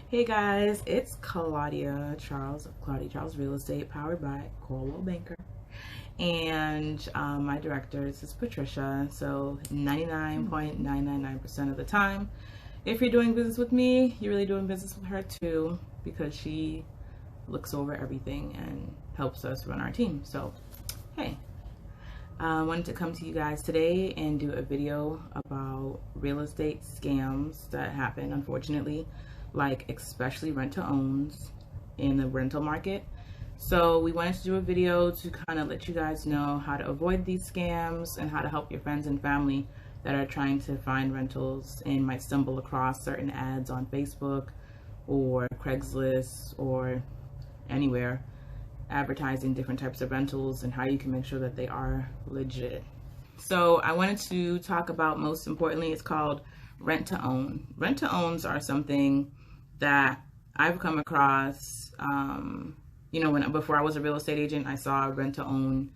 Hey guys, it's Claudia Charles of Claudia Charles Real Estate, powered by Coldwell Banker. And my director is Patricia. So 99.999% of the time, if you're doing business with me, you're really doing business with her too, because she looks over everything and helps us run our team. So, hey. I wanted to come to you guys today and do a video about real estate scams that happen, unfortunately, like especially rent-to-owns in the rental market. So we wanted to do a video to kind of let you guys know how to avoid these scams and how to help your friends and family that are trying to find rentals and might stumble across certain ads on Facebook or Craigslist or anywhere advertising different types of rentals and how you can make sure that they are legit. So I wanted to talk about, most importantly, it's called rent to own. Rent to owns are something that I've come across, before I was a real estate agent, I saw rent to own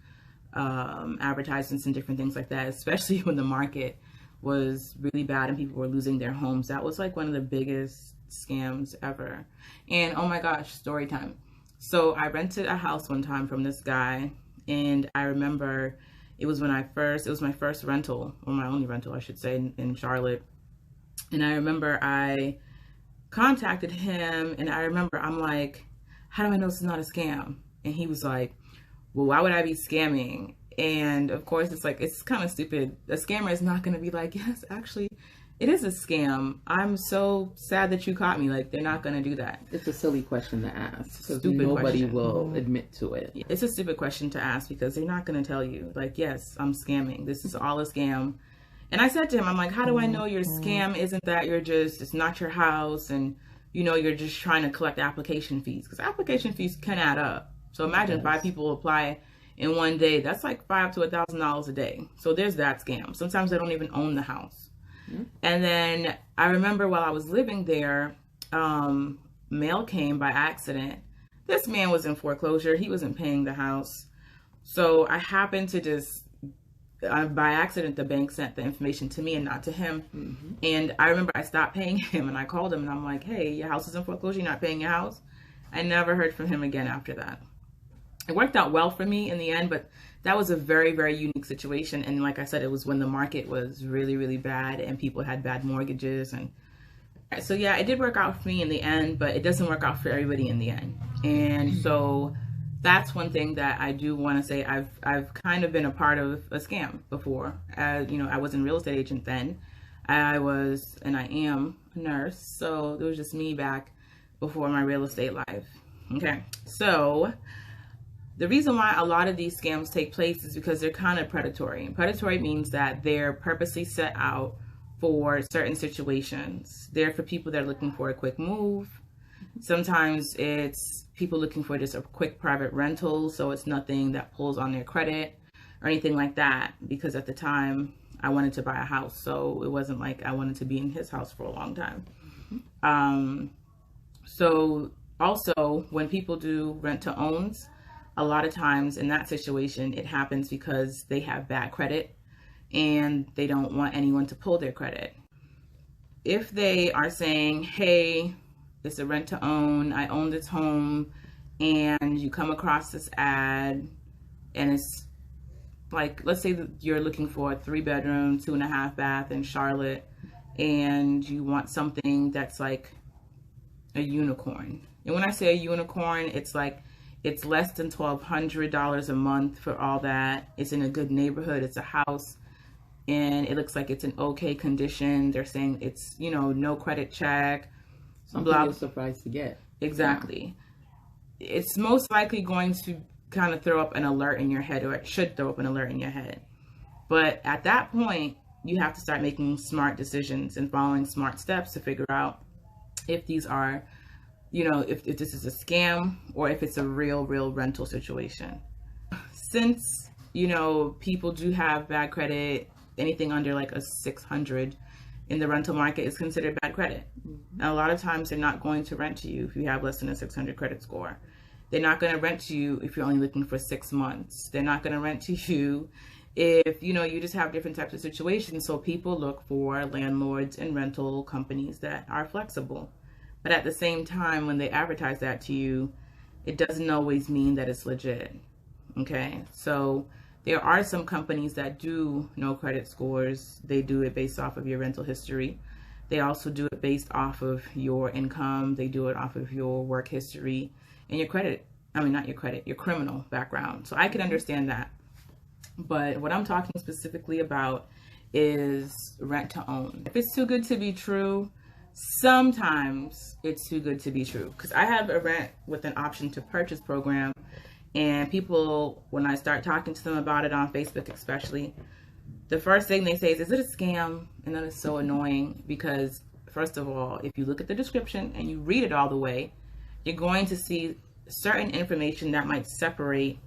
advertisements and different things like that, especially when the market was really bad and people were losing their homes. That was like one of the biggest scams ever. And oh my gosh, story time. So I rented a house one time from this guy, and I remember it was my first rental, or my only rental, I should say, in Charlotte. And I remember I contacted him, and I remember I'm like, how do I know this is not a scam? And he was like, well, why would I be scamming? And of course, it's kind of stupid. The scammer is not going to be like, yes, actually, it is a scam. I'm so sad that you caught me. Like, they're not going to do that. It's a silly question to ask because nobody will admit to it. It's a stupid question to ask because they're not going to tell you, like, yes, I'm scamming. This is all a scam. And I said to him, I'm like, how do I know your scam isn't that it's not your house and, you're just trying to collect application fees? Because application fees can add up. So imagine 5 people apply in one day. That's like $5,000 to $1,000 a day. So there's that scam. Sometimes they don't even own the house. And then I remember while I was living there, mail came by accident. This man was in foreclosure. He wasn't paying the house. So I happened to just, by accident, the bank sent the information to me and not to him. And I remember I stopped paying him and I called him and I'm like, hey, your house is in foreclosure. You're not paying your house. I never heard from him again after that. It worked out well for me in the end, but that was a very, very unique situation. And like I said, it was when the market was really, really bad and people had bad mortgages. And so, yeah, it did work out for me in the end, but it doesn't work out for everybody in the end. And so that's one thing that I do want to say. I've kind of been a part of a scam before. I wasn't a real estate agent then. I was, and I am, a nurse. So it was just me back before my real estate life. Okay, so the reason why a lot of these scams take place is because they're kind of predatory. And predatory means that they're purposely set out for certain situations. They're for people that are looking for a quick move. Sometimes it's people looking for just a quick private rental, so it's nothing that pulls on their credit or anything like that. Because at the time, I wanted to buy a house, so it wasn't like I wanted to be in his house for a long time. So also, when people do rent-to-owns, a lot of times in that situation, it happens because they have bad credit and they don't want anyone to pull their credit. If they are saying, hey, it's a rent to own, I own this home, and you come across this ad and it's like, let's say that you're looking for a 3-bedroom, 2.5 bath in Charlotte, and you want something that's like a unicorn. And when I say a unicorn, it's like, it's less than $1,200 a month for all that. It's in a good neighborhood. It's a house and it looks like it's in okay condition. They're saying it's, no credit check. Something you're surprised to get. Exactly. Yeah. It's most likely going to kind of throw up an alert in your head, or it should throw up an alert in your head. But at that point, you have to start making smart decisions and following smart steps to figure out if these are, if this is a scam or if it's a real rental situation. Since, people do have bad credit, anything under like a 600 in the rental market is considered bad credit. And a lot of times they're not going to rent to you if you have less than a 600 credit score. They're not going to rent to you if you're only looking for 6 months. They're not going to rent to you if, you just have different types of situations. So people look for landlords and rental companies that are flexible. But at the same time, when they advertise that to you, it doesn't always mean that it's legit. Okay, so there are some companies that do know credit scores. They do it based off of your rental history. They also do it based off of your income. They do it off of your work history and your credit. I mean, not your credit, your criminal background. So I can understand that. But what I'm talking specifically about is rent to own. If it's too good to be true, sometimes it's too good to be true. Because I have a rent with an option to purchase program. And people, when I start talking to them about it on Facebook especially, the first thing they say is it a scam? And that is so annoying because, first of all, if you look at the description and you read it all the way, you're going to see certain information that might separate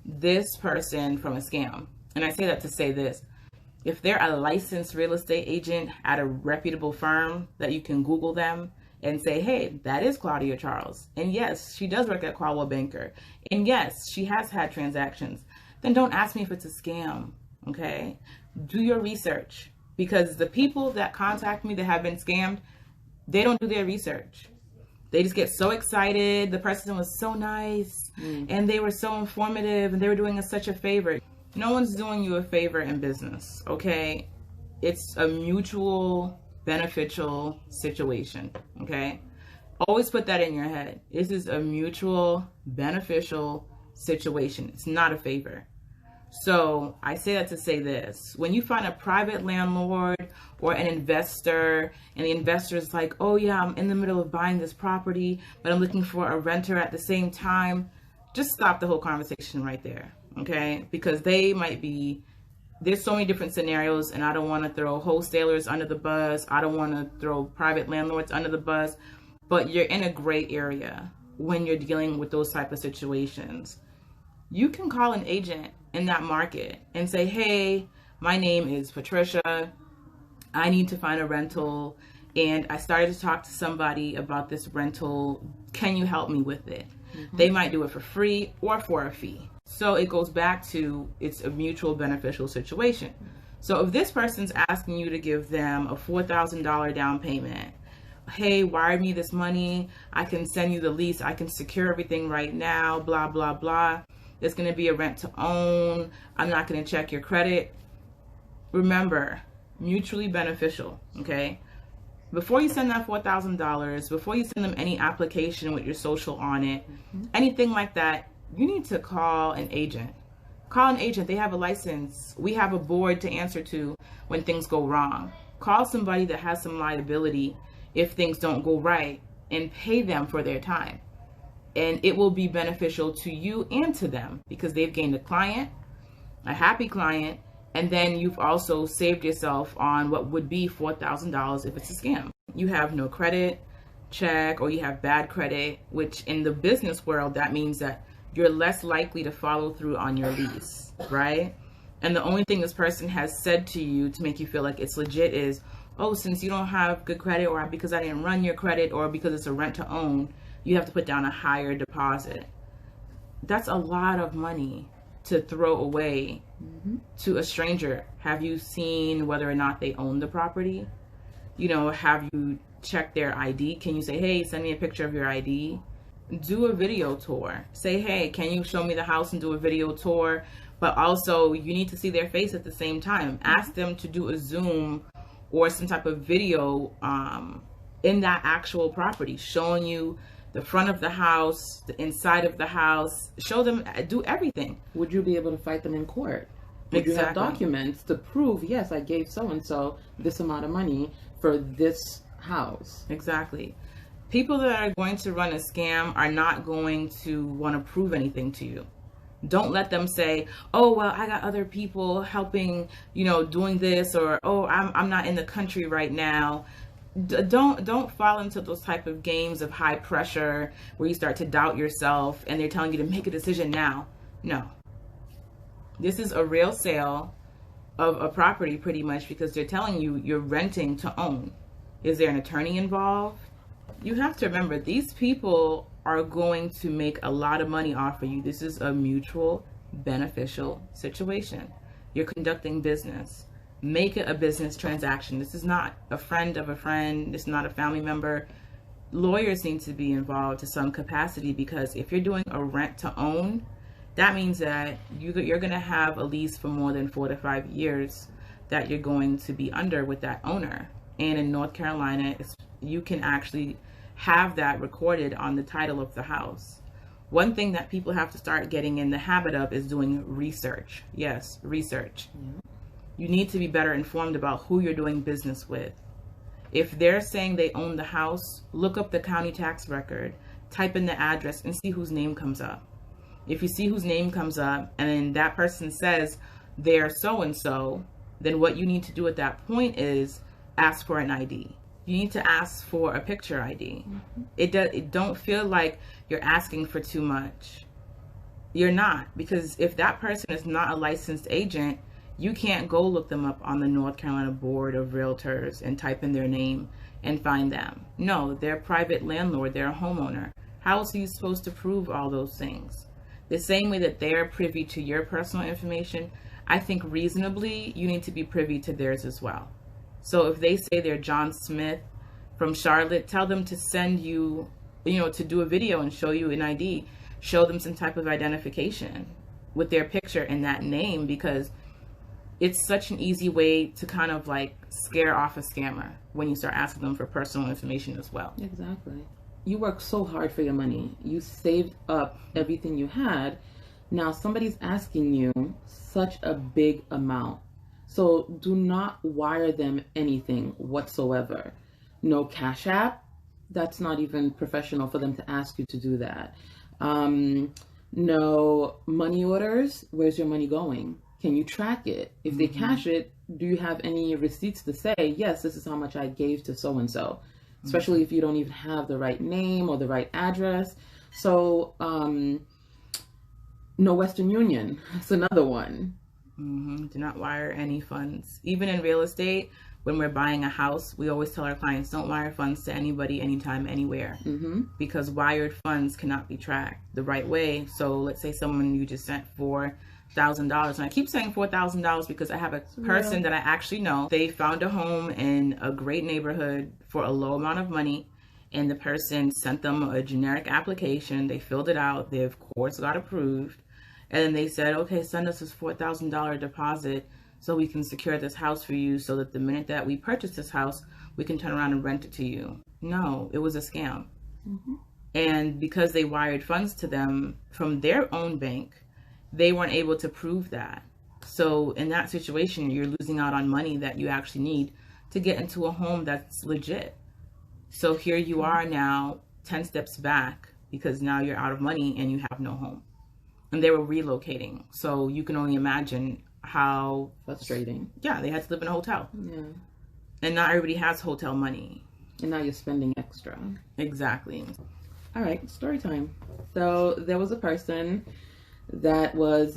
this person from a scam. And I say that to say this. If they're a licensed real estate agent at a reputable firm that you can Google them and say, hey, that is Claudia Charles. And yes, she does work at Coldwell Banker. And yes, she has had transactions. Then don't ask me if it's a scam, okay? Do your research, because the people that contact me that have been scammed, they don't do their research. They just get so excited. The person was so nice and they were so informative and they were doing us such a favor. No one's doing you a favor in business, okay? It's a mutual beneficial situation, okay? Always put that in your head. This is a mutual beneficial situation. It's not a favor. So I say that to say this. When you find a private landlord or an investor and the investor is like, oh yeah, I'm in the middle of buying this property, but I'm looking for a renter at the same time, just stop the whole conversation right there, okay? Because they might be, there's so many different scenarios, and I don't want to throw wholesalers under the bus. I don't want to throw private landlords under the bus, but you're in a gray area when you're dealing with those type of situations. You can call an agent in that market and say, hey, my name is Patricia. I need to find a rental, and I started to talk to somebody about this rental. Can you help me with it? They might do it for free or for a fee. So it goes back to, it's a mutual beneficial situation. So if this person's asking you to give them a $4,000 down payment, hey, wire me this money, I can send you the lease, I can secure everything right now, blah, blah, blah. There's going to be a rent to own. I'm not going to check your credit. Remember, mutually beneficial, okay? Before you send that $4,000, before you send them any application with your social on it, anything like that, you need to call an agent. Call an agent. They have a license. We have a board to answer to when things go wrong. Call somebody that has some liability if things don't go right and pay them for their time. And it will be beneficial to you and to them because they've gained a client, a happy client, and then you've also saved yourself on what would be $4,000 if it's a scam. You have no credit check or you have bad credit, which in the business world, that means that you're less likely to follow through on your lease, right? And the only thing this person has said to you to make you feel like it's legit is, oh, since you don't have good credit, or because I didn't run your credit, or because it's a rent to own, you have to put down a higher deposit. That's a lot of money to throw away to a stranger. Have you seen whether or not they own the property? You know, have you checked their ID? Can you say, hey, send me a picture of your ID? Do a video tour. Say, hey, can you show me the house and do a video tour? But also you need to see their face at the same time. Ask them to do a Zoom or some type of video in that actual property, showing you the front of the house, the inside of the house. Show them, do everything. Would you be able to fight them in court? Would you have documents to prove, yes, I gave so-and-so this amount of money for this house? Exactly. People that are going to run a scam are not going to want to prove anything to you. Don't let them say, oh, well, I got other people helping, you know, doing this, or, oh, I'm not in the country right now. Don't fall into those type of games of high pressure where you start to doubt yourself and they're telling you to make a decision now. No. This is a real sale of a property pretty much because they're telling you you're renting to own. Is there an attorney involved? You have to remember, these people are going to make a lot of money off of you. This is a mutual beneficial situation. You're conducting business. Make it a business transaction. This is not a friend of a friend. This is not a family member. lawyers need to be involved to some capacity, because if you're doing a rent to own, that means that you're going to have a lease for more than 4 to 5 years that you're going to be under with that owner. And in North Carolina, you can actually have that recorded on the title of the house. One thing that people have to start getting in the habit of is doing research. Yes, research. You need to be better informed about who you're doing business with. If they're saying they own the house, look up the county tax record, type in the address, and see whose name comes up. If you see whose name comes up and then that person says they're so-and-so, then what you need to do at that point is ask for an ID. You need to ask for a picture ID. It don't feel like you're asking for too much. You're not, because if that person is not a licensed agent, you can't go look them up on the North Carolina Board of Realtors and type in their name and find them. No, they're a private landlord, they're a homeowner. How is he supposed to prove all those things? The same way that they're privy to your personal information, I think reasonably you need to be privy to theirs as well. So if they say they're John Smith from Charlotte, tell them to send you, to do a video and show you an ID, show them some type of identification with their picture and that name, because it's such an easy way to kind of like scare off a scammer when you start asking them for personal information as well. Exactly. You worked so hard for your money. You saved up everything you had. Now somebody's asking you such a big amount. So do not wire them anything whatsoever. No Cash App. That's not even professional for them to ask you to do that. No money orders. Where's your money going? Can you track it? If they cash it, do you have any receipts to say, yes, this is how much I gave to so-and-so? Especially if you don't even have the right name or the right address. So, no Western Union. That's another one. Do not wire any funds. Even in real estate, when we're buying a house, we always tell our clients, don't wire funds to anybody, anytime, anywhere. Because wired funds cannot be tracked the right way. So let's say someone you just sent $4,000, and I keep saying $4,000 because I have a person that I actually know. They found a home in a great neighborhood for a low amount of money, and the person sent them a generic application. They filled it out. They of course got approved, and then they said, okay, send us this $4,000 deposit so we can secure this house for you, so that the minute that we purchase this house, we can turn around and rent it to you. No, it was a scam. And because they wired funds to them from their own bank, they weren't able to prove that. So in that situation, you're losing out on money that you actually need to get into a home that's legit. So here you are now 10 steps back, because now you're out of money and you have no home. And they were relocating. So you can only imagine how frustrating. Yeah, they had to live in a hotel. Yeah. And not everybody has hotel money. And now you're spending extra. Exactly. All right, story time. So there was a person that was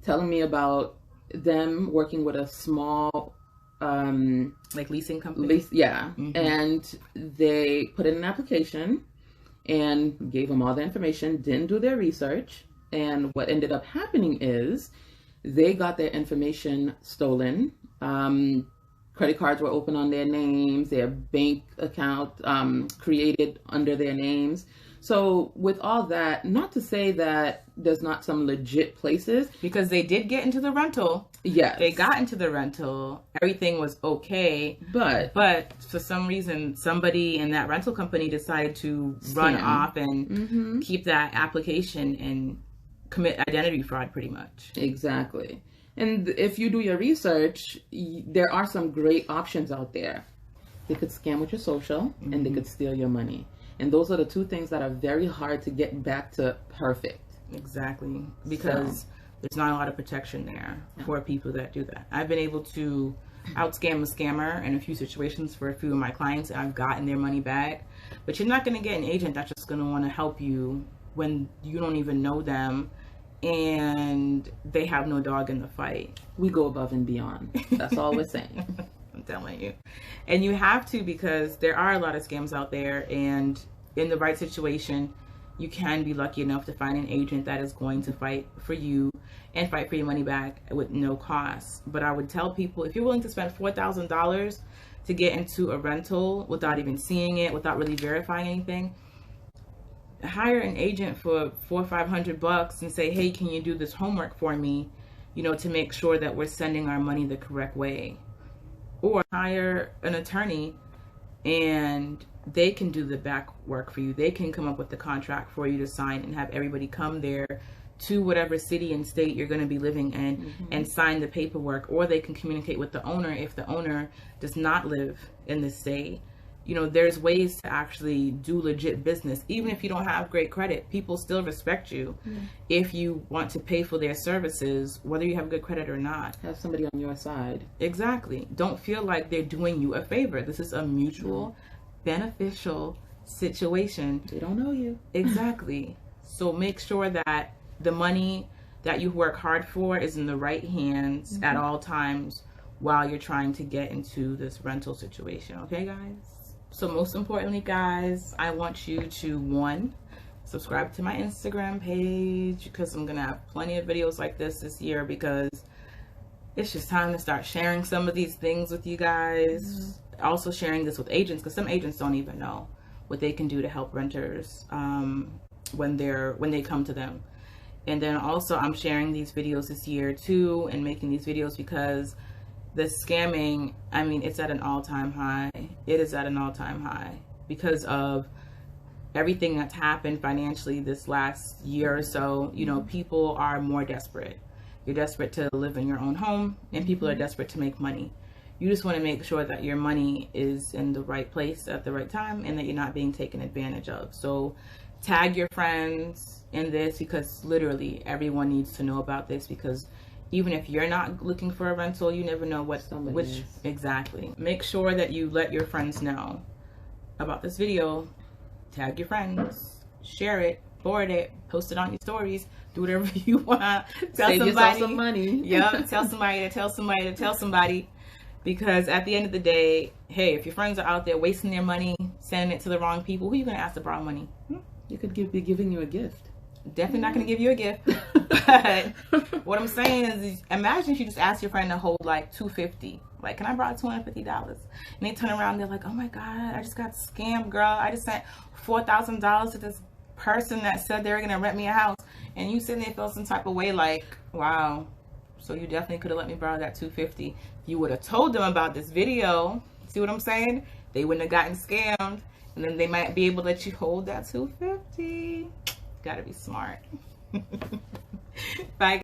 telling me about them working with a small like leasing company. And they put in an application and gave them all the information, didn't do their research, and what ended up happening is they got their information stolen. Credit cards were opened on their names, their bank account created under their names. So with all that, not to say that there's not some legit places. Because they did get into the rental. Yes. They got into the rental. Everything was okay. But for some reason, somebody in that rental company decided to run off and keep that application and commit identity fraud pretty much. Exactly. And if you do your research, there are some great options out there. They could scam with your social and they could steal your money. And those are the two things that are very hard to get back to perfect. Exactly. Because there's not a lot of protection there for people that do that. I've been able to outscam a scammer in a few situations for a few of my clients, and I've gotten their money back. But you're not going to get an agent that's just going to want to help you when you don't even know them and they have no dog in the fight. We go above and beyond. That's all we're saying. I'm telling you. And you have to, because there are a lot of scams out there, and in the right situation, you can be lucky enough to find an agent that is going to fight for you and fight for your money back with no cost. But I would tell people, if you're willing to spend $4,000 to get into a rental without even seeing it, without really verifying anything, hire an agent for $400 or $500 and say, hey, can you do this homework for me, you know, to make sure that we're sending our money the correct way. Or hire an attorney and they can do the back work for you. They can come up with the contract for you to sign and have everybody come there to whatever city and state you're going to be living in and sign the paperwork. Or they can communicate with the owner if the owner does not live in the state. You know, there's ways to actually do legit business. Even if you don't have great credit, people still respect you if you want to pay for their services, whether you have good credit or not. Have somebody on your side. Exactly. Don't feel like they're doing you a favor. This is a mutual, beneficial situation. They don't know you. Exactly. So make sure that the money that you work hard for is in the right hands at all times while you're trying to get into this rental situation. Okay, guys? So most importantly, guys, I want you to, 1, subscribe to my Instagram page, because I'm going to have plenty of videos like this year, because it's just time to start sharing some of these things with you guys. Also sharing this with agents, because some agents don't even know what they can do to help renters when they come to them. And then also I'm sharing these videos this year too, and making these videos because the scamming, I mean, it's at an all-time high. It is at an all-time high because of everything that's happened financially this last year or so. You know, people are more desperate. You're desperate to live in your own home, and people are desperate to make money. You just want to make sure that your money is in the right place at the right time and that you're not being taken advantage of. So tag your friends in this, because literally everyone needs to know about this, because even if you're not looking for a rental, you never know which is. Exactly. Make sure that you let your friends know about this video. Tag your friends, share it, forward it, post it on your stories, do whatever you want. Tell Save somebody yourself some money. Yep. Tell somebody to tell somebody to tell somebody. Because at the end of the day, hey, if your friends are out there wasting their money, sending it to the wrong people, who are you going to ask to borrow money? You could be giving you a gift. Definitely not going to give you a gift. But what I'm saying is, imagine if you just ask your friend to hold like $250. Like, can I borrow $250? And they turn around, they're like, oh my God, I just got scammed, girl. I just sent $4,000 to this person that said they were going to rent me a house. And you sitting there feel some type of way like, wow. So you definitely could have let me borrow that $250. If you would have told them about this video, see what I'm saying? They wouldn't have gotten scammed. And then they might be able to let you hold that $250. Gotta be smart. Bye, guys.